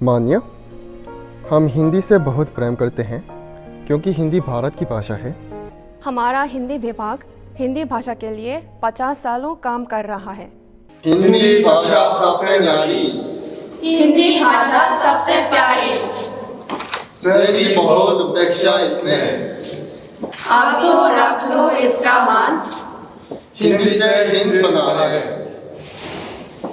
मान्य, हम हिंदी से बहुत प्रेम करते हैं क्योंकि हिंदी भारत की भाषा है। हमारा हिंदी विभाग हिंदी भाषा के लिए 50 सालों काम कर रहा है। हिंदी भाषा सबसे न्यारी, हिंदी भाषा सबसे प्यारी, शहरी बहुत अपेक्षा इससे, अब तो रख लो इसका मान, हिंदी से हिंद बना है,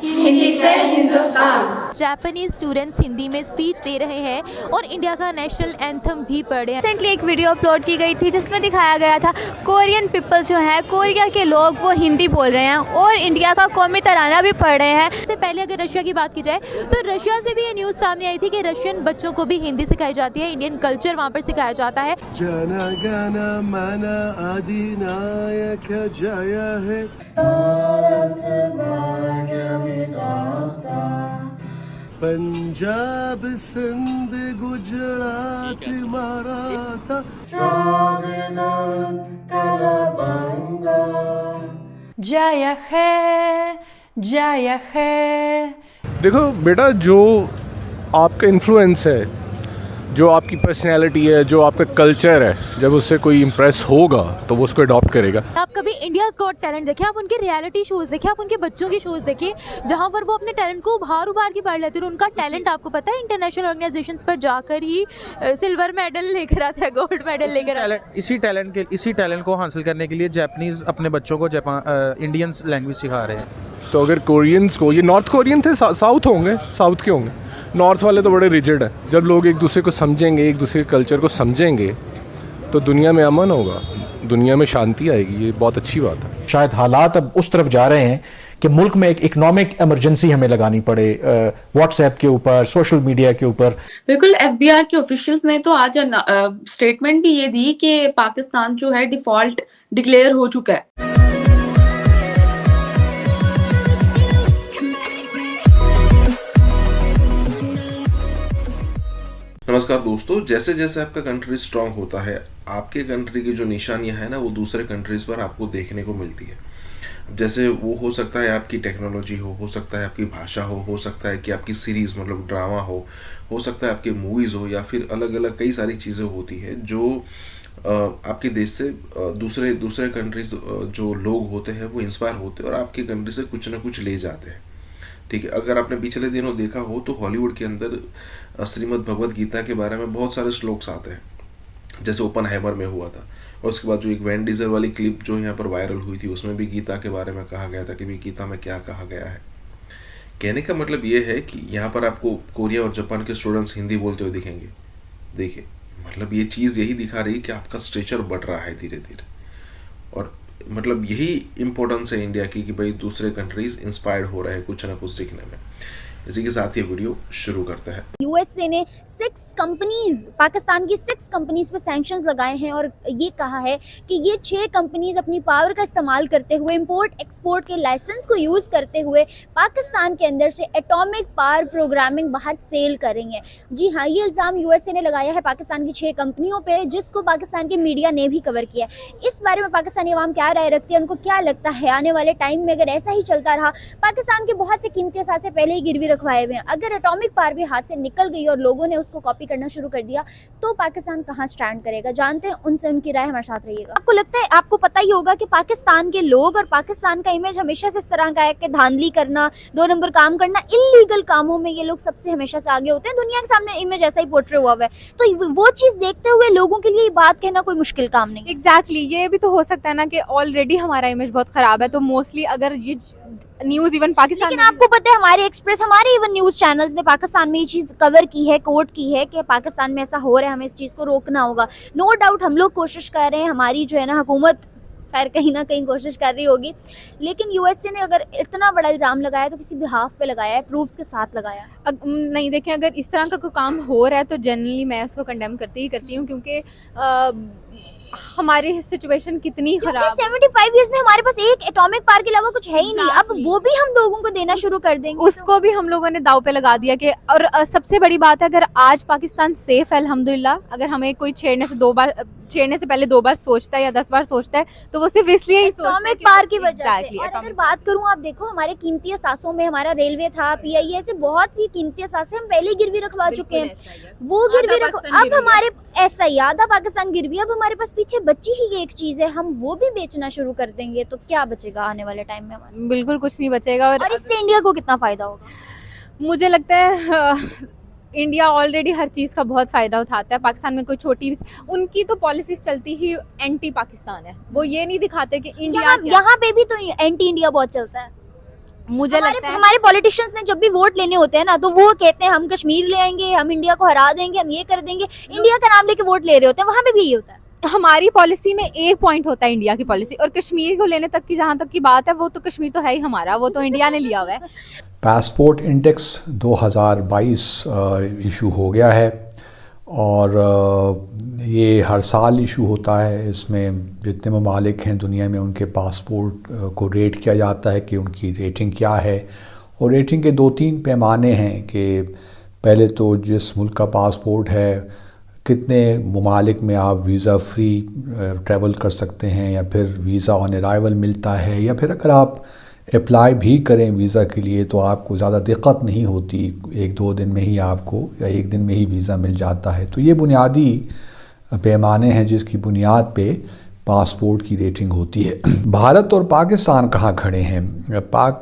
हिंदी से हिंदुस्तान। जापानीज स्टूडेंट्स हिंदी में स्पीच दे रहे हैं और इंडिया का नेशनल एंथम भी पढ़ रहे हैं। रिसेंटली एक वीडियो अपलोड की गई थी जिसमें दिखाया गया था कोरियन पीपल्स जो हैं, कोरिया के लोग वो हिंदी बोल रहे हैं और इंडिया का कौमी तराना भी पढ़ रहे हैं। इससे पहले अगर रशिया की बात की जाए तो रशिया से भी ये न्यूज़ सामने आई थी कि रशियन बच्चों को भी हिंदी सिखाई जाती है, इंडियन कल्चर वहाँ पर सिखाया जाता है। जन गण मन अधिनायक जय है, पंजाब सिंध गुजरात मराठा, जय है जय है। देखो बेटा, जो आपका इन्फ्लुएंस है, जो आपकी पर्सनैलिटी है, जो आपका कल्चर है, जब उससे कोई इम्प्रेस होगा तो वो उसको अडॉप्ट करेगा। आप कभी इंडियाज़ गॉट टैलेंट देखें, आप उनके रियलिटी शोज़ देखें, आप उनके बच्चों के शोज़ देखें जहाँ पर वो अपने टैलेंट को उभार के पढ़ लेते हैं। और उनका टैलेंट आपको पता है इंटरनेशनल ऑर्गेनाइजेशंस पर जाकर ही सिल्वर मेडल लेकर आता है, गोल्ड मेडल लेकर आता है। इसी टैलेंट को हासिल करने के लिए जापानीज अपने बच्चों को इंडियन लैंग्वेज सिखा रहे हैं। तो अगर कोरियंस को, ये नॉर्थ कोरियन थे, साउथ होंगे, साउथ के होंगे, नॉर्थ वाले तो बड़े रिजिड है। जब लोग एक दूसरे को समझेंगे, एक दूसरे के कल्चर को समझेंगे तो दुनिया में अमन होगा, दुनिया में शांति आएगी। ये बहुत अच्छी बात है। शायद हालात अब उस तरफ जा रहे हैं कि मुल्क में एक इकोनॉमिक इमरजेंसी हमें लगानी पड़े, व्हाट्सएप के ऊपर, सोशल मीडिया के ऊपर। बिल्कुल, एफबीआर के ऑफिशियल्स ने तो आज स्टेटमेंट भी ये दी कि पाकिस्तान जो है डिफॉल्ट डिक्लेयर हो चुका है। नमस्कार दोस्तों, जैसे जैसे आपका कंट्री स्ट्रांग होता है, आपके कंट्री की जो निशानियां हैं ना, वो दूसरे कंट्रीज पर आपको देखने को मिलती है। जैसे वो हो सकता है आपकी टेक्नोलॉजी हो सकता है आपकी भाषा हो सकता है कि आपकी सीरीज़ मतलब ड्रामा हो सकता है आपके मूवीज़ हो, या फिर अलग अलग कई सारी चीज़ें होती है जो आपके देश से दूसरे कंट्रीज जो लोग होते हैं वो इंस्पायर होते हैं और आपकी कंट्री से कुछ ना कुछ ले जाते हैं। ठीक है, अगर आपने पिछले दिनों देखा हो तो हॉलीवुड के अंदर श्रीमद् भगवद गीता के बारे में बहुत सारे श्लोक्स आते हैं, जैसे ओपनहाइमर में हुआ था। और उसके बाद जो एक वैन डीजल वाली क्लिप जो यहाँ पर वायरल हुई थी, उसमें भी गीता के बारे में कहा गया था कि भाई गीता में क्या कहा गया है। कहने का मतलब ये है कि यहाँ पर आपको कोरिया और जापान के स्टूडेंट्स हिंदी बोलते हुए दिखेंगे। देखिए, मतलब ये चीज़ यही दिखा रही है कि आपका स्ट्रेचर बढ़ रहा है धीरे धीरे। और मतलब यही इम्पोर्टेंस है इंडिया की कि भाई दूसरे कंट्रीज इंस्पायर्ड हो रहे हैं कुछ ना कुछ सीखने में। इसी के साथ ये वीडियो शुरू करते हैं। यूएसए ने 6 कंपनीज, पाकिस्तान की 6 कंपनीज पर सैंक्शंस लगाए हैं और ये कहा है कि ये 6 कंपनीज अपनी पावर का इस्तेमाल करते हुए, इंपोर्ट एक्सपोर्ट के लाइसेंस को यूज़ करते हुए पाकिस्तान के अंदर से एटॉमिक पावर प्रोग्रामिंग बाहर सेल करेंगे। जी हाँ, ये इल्ज़ाम यूएसए ने लगाया है पाकिस्तान की 6 कंपनियों पे, जिसको पाकिस्तान के मीडिया ने भी कवर किया है। इस बारे में पाकिस्तानी अवाम क्या राय रखती है, उनको क्या लगता है आने वाले टाइम में अगर ऐसा ही चलता रहा, पाकिस्तान के बहुत से कीमती असासे पहले ही गिरवी रखवाए हुए हैं, अगर एटॉमिक पावर भी हाथ से निकल गई और लोगों ने उसको कॉपी करना शुरू कर दिया तो पाकिस्तान कहाँ स्टैंड करेगा। जानते हैं उनसे, उनकी राय हमारे साथ रहिएगा। आपको लगता है, आपको पता ही होगा कि पाकिस्तान के लोग और पाकिस्तान का इमेज हमेशा से इस तरह का है कि धांधली करना, 2 नंबर काम करना, इलीगल कामों में ये लोग सबसे हमेशा से आगे होते हैं। दुनिया के सामने इमेज ऐसा ही पोर्ट्रे हुआ है, तो वो चीज़ देखते हुए लोगों के लिए ये बात कहना कोई मुश्किल काम नहीं। एग्जैक्टली, ये भी तो हो सकता है ना कि ऑलरेडी हमारा इमेज बहुत ख़राब है, तो मोस्टली अगर ये न्यूज़ इवन पाकिस्तान, लेकिन आपको पता है हमारे एक्सप्रेस, हमारे इवन न्यूज़ चैनल्स ने पाकिस्तान में ये चीज़ कवर की है, कोट की है कि पाकिस्तान में ऐसा हो रहा है, हमें इस चीज़ को रोकना होगा। नो डाउट हम लोग कोशिश कर रहे हैं, हमारी जो है ना हुकूमत खैर कहीं ना कहीं कोशिश कर रही होगी, लेकिन यूएसए ने अगर इतना बड़ा इल्ज़ाम लगाया तो किसी बिहाफ पे लगाया है, प्रूफ्स के साथ लगाया है। नहीं देखें, अगर इस तरह का कोई काम हो रहा है तो जनरली मैं उसको कंडेम करती हूँ, क्योंकि हमारी सिचुएशन कितनी खराब। 75 इयर्स में हमारे पास एक एटॉमिक पावर के अलावा कुछ है ही नहीं। अब वो भी हम लोगों को देना शुरू कर देंगे, उसको भी हम लोगों ने दाव पे लगा दिया कि। और सबसे बड़ी बात है, अगर आज पाकिस्तान सेफ है अल्हम्दुलिल्लाह, अगर हमें कोई छेड़ने से 2 बार छेड़ने से पहले 2 बार सोचता है या 10 बार सोचता है, तो वो सिर्फ इसलिए ही सोचता है एटॉमिक कि पावर की वजह Exactly, से। और अगर atomic बात करूं, आप देखो हमारे कीमती असासों में हमारा रेलवे था, पीआई, ऐसे बहुत सी कीमती असासे हम पहले ही गिरवी रखवा चुके हैं। वो गिरवी रख, अब हमारे ऐसा ही आधा पाकिस्तान गिरवी, अब हमारे पास पीछे बची ही एक चीज है, हम वो भी बेचना शुरू कर देंगे तो क्या बचेगा आने वाले टाइम में हमारे? बिल्कुल कुछ नहीं बचेगा। और इससे इंडिया को कितना फायदा होगा? मुझे लगता है इंडिया ऑलरेडी हर चीज़ का बहुत फ़ायदा उठाता है। पाकिस्तान में कोई छोटी, उनकी तो पॉलिसीज चलती ही एंटी पाकिस्तान है, वो ये नहीं दिखाते कि इंडिया यहाँ पे भी तो एंटी इंडिया बहुत चलता है। मुझे लगता है हमारे पॉलिटिशियंस ने जब भी वोट लेने होते हैं ना, तो वो कहते हैं हम कश्मीर ले आएंगे, हम इंडिया को हरा देंगे, हम ये कर देंगे, इंडिया का नाम लेके वोट ले रहे होते हैं। वहाँ पे भी यही होता है। हमारी पॉलिसी में एक पॉइंट होता है इंडिया की पॉलिसी, और कश्मीर को लेने तक की जहाँ तक की बात है, वो तो कश्मीर तो है ही हमारा, वो तो इंडिया ने लिया हुआ है। पासपोर्ट इंडेक्स 2022 इशू हो गया है और ये हर साल इशू होता है। इसमें जितने ममालिक हैं दुनिया में, उनके पासपोर्ट को रेट किया जाता है कि उनकी रेटिंग क्या है। और रेटिंग के 2-3 पैमाने हैं कि पहले तो जिस मुल्क का पासपोर्ट है, कितने ममालिक में आप वीज़ा फ्री ट्रैवल कर सकते हैं, या फिर वीज़ा ऑन अराइवल मिलता है, या फिर अगर आप अप्लाई भी करें वीज़ा के लिए तो आपको ज़्यादा दिक्कत नहीं होती, 1-2 दिन में ही आपको या 1 दिन में ही वीज़ा मिल जाता है। तो ये बुनियादी पैमाने हैं जिसकी बुनियाद पे पासपोर्ट की रेटिंग होती है। भारत और पाकिस्तान कहाँ खड़े हैं?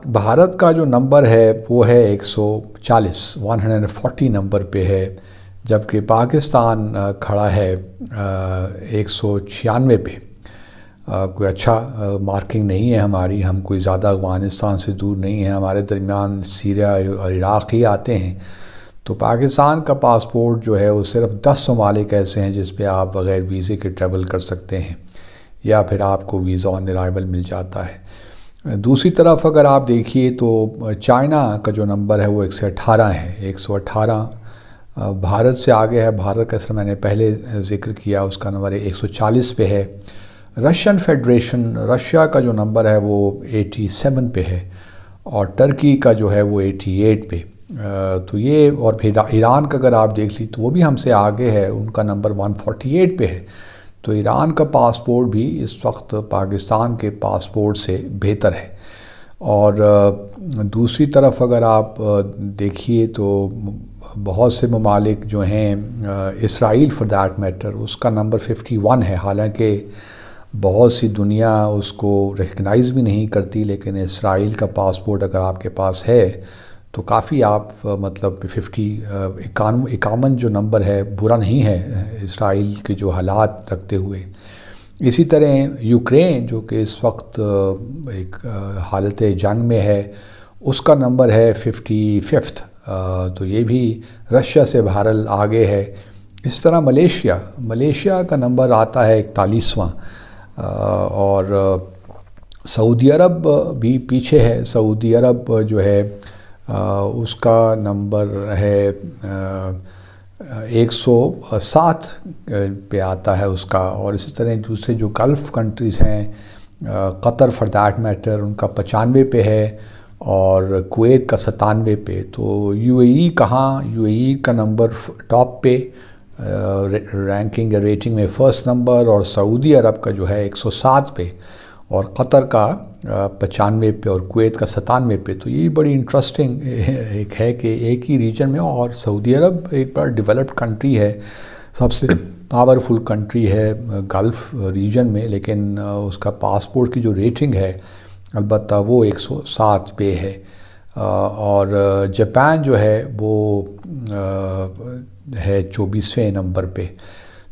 भारत का जो नंबर है वो है 140 नंबर पे है, जबकि पाकिस्तान खड़ा है 196 पे। कोई अच्छा मार्किंग नहीं है हमारी, हम कोई ज़्यादा अफ़गानिस्तान से दूर नहीं है, हमारे दरमियान सीरिया और इराक़ ही आते हैं। तो पाकिस्तान का पासपोर्ट जो है वो सिर्फ 10 ममालिक ऐसे हैं जिस पे आप बग़ैर वीज़े के ट्रैवल कर सकते हैं, या फिर आपको वीज़ा ऑन अराइवल मिल जाता है। दूसरी तरफ अगर आप देखिए तो चाइना का जो नंबर है वो 118 है। 118 भारत से आगे है। भारत का, सर मैंने पहले ज़िक्र किया, उसका नंबर 140 पे है। रशियन फेडरेशन, रशिया का जो नंबर है वो 87 पे है, और टर्की का जो है वो 88 पे। तो ये, और फिर ईरान का अगर आप देख ली तो वो भी हमसे आगे है, उनका नंबर 148 पे है। तो ईरान का पासपोर्ट भी इस वक्त पाकिस्तान के पासपोर्ट से बेहतर है। और दूसरी तरफ अगर आप देखिए तो बहुत से ममालिक जो हैं, इसराइल फॉर दैट मैटर, उसका नंबर 51 है। हालांकि बहुत सी दुनिया उसको रिकग्नाइज़ भी नहीं करती, लेकिन इसराइल का पासपोर्ट अगर आपके पास है तो काफ़ी आप मतलब 51 जो नंबर है बुरा नहीं है इसराइल के जो हालात रखते हुए। इसी तरह यूक्रेन जो कि इस वक्त एक हालत जंग में है, उसका नंबर है 55। तो ये भी रशिया से बहरहाल आगे है। इस तरह मलेशिया का नंबर आता है 41वां, और सऊदी अरब भी पीछे है। सऊदी अरब जो है उसका नंबर है 107 पे आता है उसका। और इसी तरह दूसरे जो गल्फ़ कंट्रीज़ हैं, कतर फॉर दैट मैटर, उनका 95 पे है, और कुवैत का 97 पे। तो यूएई का नंबर टॉप पे रैंकिंग या रेटिंग में फर्स्ट नंबर, और सऊदी अरब का जो है 107 पे, और कतर का 95 पे, और कुवैत का 97 पे। तो ये बड़ी इंटरेस्टिंग एक है कि एक ही रीजन में, और सऊदी अरब एक बड़ा डेवलप्ड कंट्री है, सबसे पावरफुल कंट्री है गल्फ़ रीजन में, लेकिन उसका पासपोर्ट की जो रेटिंग है अलबत्ता वो 107 पे है। और जापान जो है वो है 24वें नंबर पे।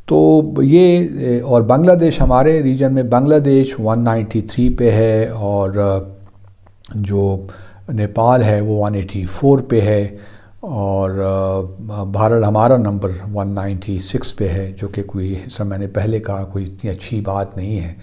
तो ये, और बांग्लादेश, हमारे रीजन में बांग्लादेश 193 पे है, और जो नेपाल है वो 184 पे है, और बहरहाल हमारा नंबर 196 पे है, जो कि कोई, जैसा मैंने पहले कहा, कोई इतनी अच्छी बात नहीं है।